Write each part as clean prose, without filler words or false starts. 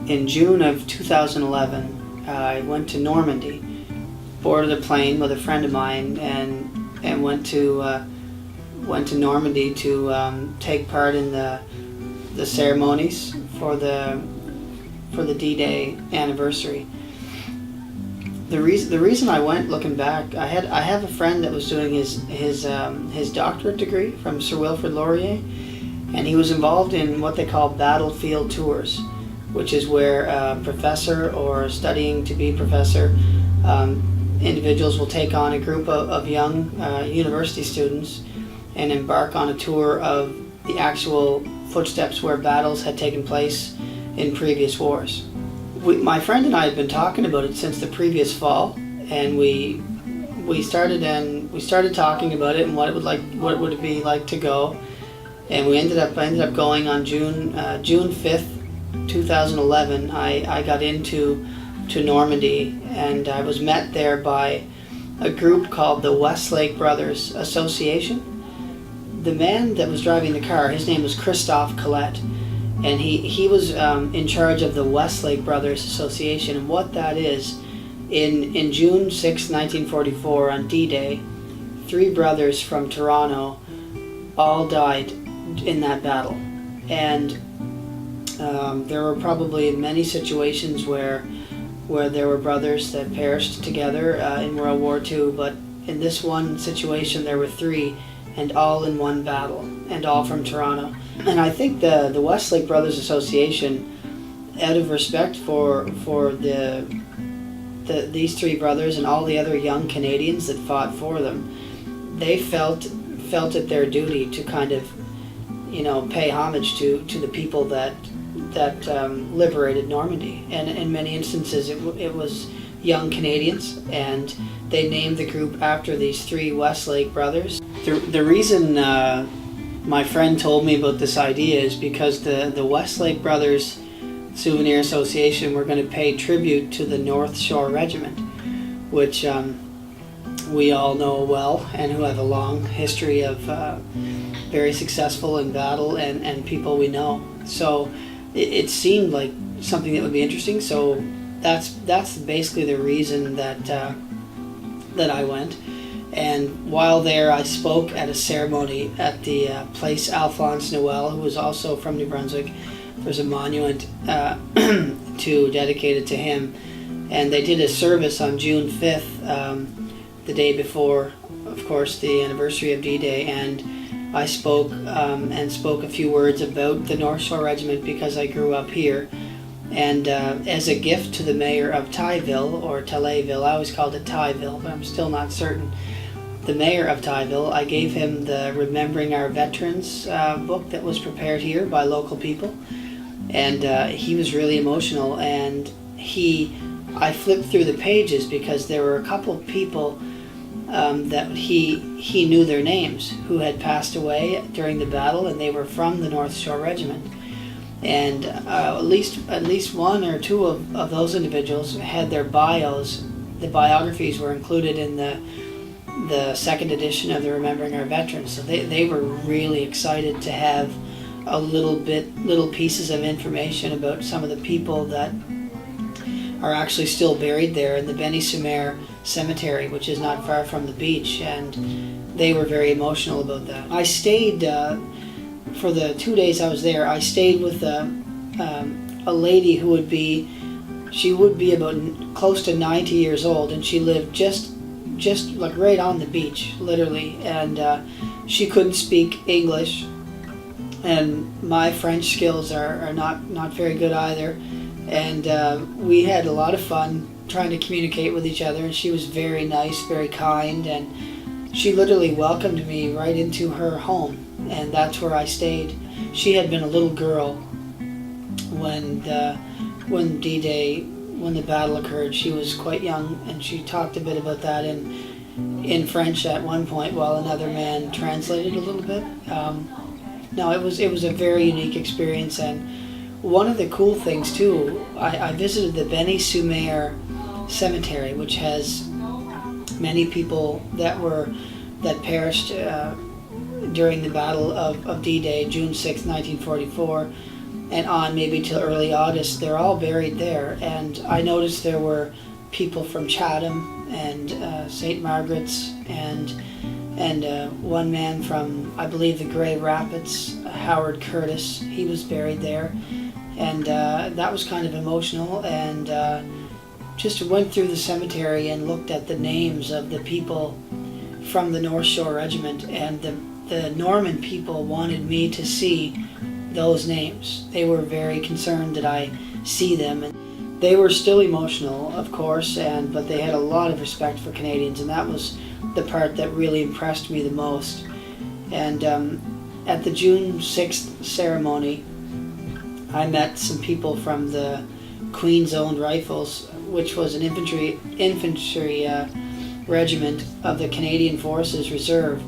In June of 2011, I went to Normandy, boarded a plane with a friend of mine, and went to Normandy to take part in the ceremonies for the D-Day anniversary. The reason I went, looking back, I have a friend that was doing his doctorate degree from Sir Wilfrid Laurier, and he was involved in what they call battlefield tours, which is where a professor or studying to be professor individuals will take on a group of young university students and embark on a tour of the actual footsteps where battles had taken place in previous wars. My friend and I had been talking about it since the previous fall, and we started talking about it and what it would be like to go, and I ended up going on June 5th, 2011. I got into Normandy, and I was met there by a group called the Westlake Brothers Association. The man that was driving the car, his name was Christophe Collette, and he was in charge of the Westlake Brothers Association. And what that is, in June 6, 1944, on D-Day, 3 brothers from Toronto all died in that battle. And there were probably many situations where there were brothers that perished together in World War II, but in this one situation there were 3, and all in one battle, and all from Toronto. And I think the Westlake Brothers Association, out of respect for these 3 brothers and all the other young Canadians that fought for them, they felt it their duty to kind of, pay homage to the people that liberated Normandy. And in many instances it was young Canadians, and they named the group after these 3 Westlake brothers. The reason my friend told me about this idea is because the Westlake Brothers Souvenir Association were going to pay tribute to the North Shore Regiment, which we all know well, and who have a long history of very successful in battle, and people we know. So it seemed like something that would be interesting. So that's basically the reason that I went. And while there, I spoke at a ceremony at the place Alphonse Noël, who was also from New Brunswick. There's a monument dedicated to him, and they did a service on June 5th, the day before, of course, the anniversary of D-Day, and I spoke a few words about the North Shore Regiment because I grew up here. And as a gift to the mayor of Tyville, or Talayville, I always called it Tyville, but I'm still not certain. The mayor of Tyville, I gave him the Remembering Our Veterans book that was prepared here by local people. And he was really emotional, and I flipped through the pages because there were a couple of people that he knew their names who had passed away during the battle, and they were from the North Shore Regiment. And at least 1 or 2 of those individuals had their bios. The biographies were included in the 2nd edition of the Remembering Our Veterans. So they were really excited to have little pieces of information about some of the people that are actually still buried there in the Benny-Sur-Mer Cemetery, which is not far from the beach, and they were very emotional about that. I stayed for the 2 days I was there. I stayed with a lady who would be about close to 90 years old, and she lived just like right on the beach, literally, and she couldn't speak English, and my French skills are not very good either, and we had a lot of fun trying to communicate with each other, and she was very nice, very kind, and she literally welcomed me right into her home, and that's where I stayed. She had been a little girl when D-Day, when the battle occurred. She was quite young, and she talked a bit about that in French at one point, while another man translated a little bit. No, it was a very unique experience, and one of the cool things too, I visited the Benny-Sur-Mer Cemetery, which has many people that perished during the Battle of D-Day, June 6, 1944, and on maybe till early August, they're all buried there. And I noticed there were people from Chatham and St. Margaret's and one man from, I believe, the Grey Rapids, Howard Curtis. He was buried there, and that was kind of emotional. And just went through the cemetery and looked at the names of the people from the North Shore Regiment, and the Norman people wanted me to see those names. They were very concerned that I see them, and they were still emotional, of course, but they had a lot of respect for Canadians, and that was the part that really impressed me the most. And at the June 6th ceremony, I met some people from the Queen's Owned Rifles, which was an infantry regiment of the Canadian Forces Reserve.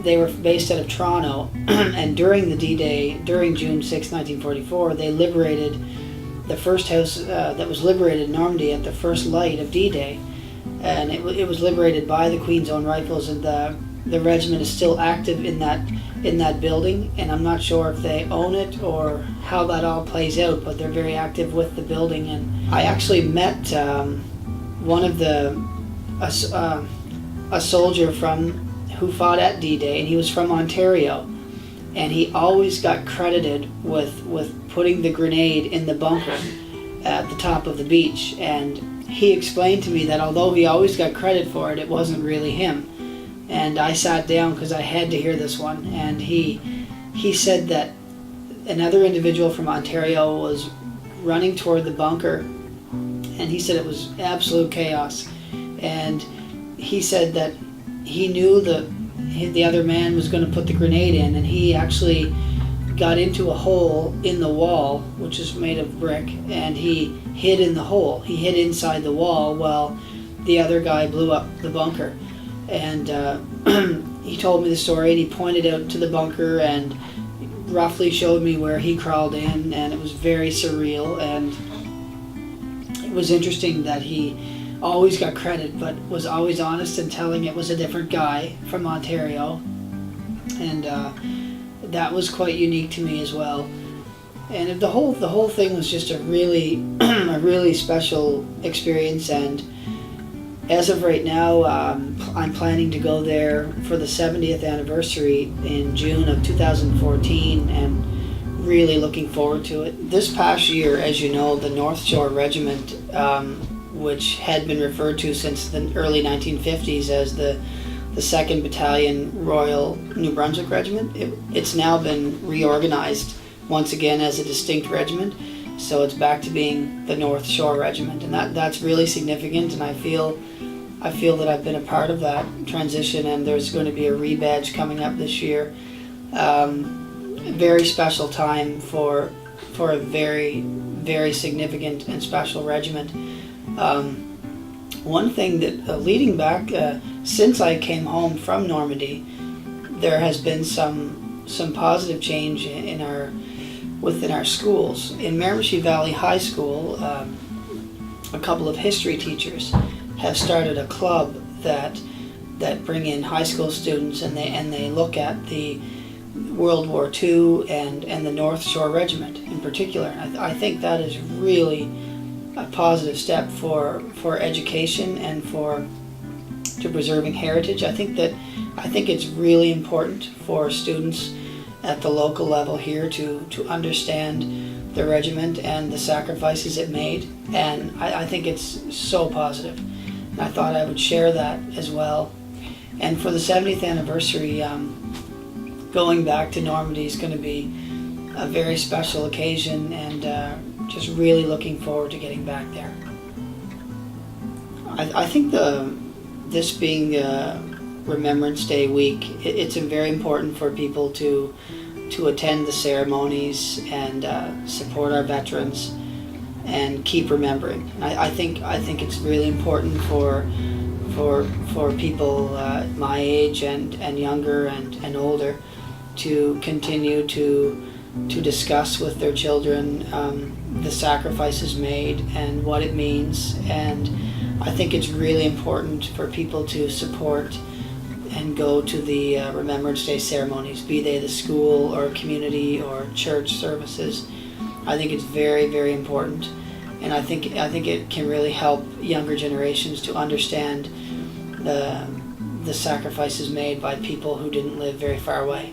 They were based out of Toronto, and during the D-Day, during June 6, 1944, they liberated the first house that was liberated in Normandy at the first light of D-Day, and it was liberated by the Queen's Own Rifles, and the regiment is still active in that building, and I'm not sure if they own it or how that all plays out, but they're very active with the building. And I actually met one of a soldier who fought at D-Day, and he was from Ontario, and he always got credited with putting the grenade in the bunker at the top of the beach. And he explained to me that although he always got credit for it, it wasn't really him. And I sat down because I had to hear this one, and he said that another individual from Ontario was running toward the bunker, and he said it was absolute chaos, and he said that he knew the other man was going to put the grenade in, and he actually got into a hole in the wall, which is made of brick, and he hid in the hole. He hid inside the wall while the other guy blew up the bunker. And he told me the story, and he pointed out to the bunker and roughly showed me where he crawled in, and it was very surreal. And it was interesting that he always got credit, but was always honest in telling it was a different guy from Ontario, and that was quite unique to me as well. And the whole thing was just a really a really special experience. And as of right now, I'm planning to go there for the 70th anniversary in June of 2014, and really looking forward to it. This past year, as you know, the North Shore Regiment, which had been referred to since the early 1950s as the 2nd Battalion Royal New Brunswick Regiment, it's now been reorganized once again as a distinct regiment. So it's back to being the North Shore Regiment, and that's really significant, and I feel that I've been a part of that transition, and there's going to be a rebadge coming up this year. Very special time for a very, very significant and special regiment. One thing that, leading back, since I came home from Normandy, there has been some positive change within our schools. In Miramichi Valley High School, a couple of history teachers have started a club that bring in high school students, and they look at the World War II and the North Shore Regiment in particular. I think that is really a positive step for education and to preserving heritage. I think it's really important for students at the local level here to understand the regiment and the sacrifices it made, and I think it's so positive. And I thought I would share that as well. And for the 70th anniversary, going back to Normandy is going to be a very special occasion, and just really looking forward to getting back there. I think this being Remembrance Day week, it's very important for people to attend the ceremonies and support our veterans and keep remembering. I think it's really important for people my age and younger and older to continue to discuss with their children the sacrifices made and what it means. And I think it's really important for people to support and go to the Remembrance Day ceremonies, be they the school or community or church services. I think it's very, very important, and I think it can really help younger generations to understand the sacrifices made by people who didn't live very far away.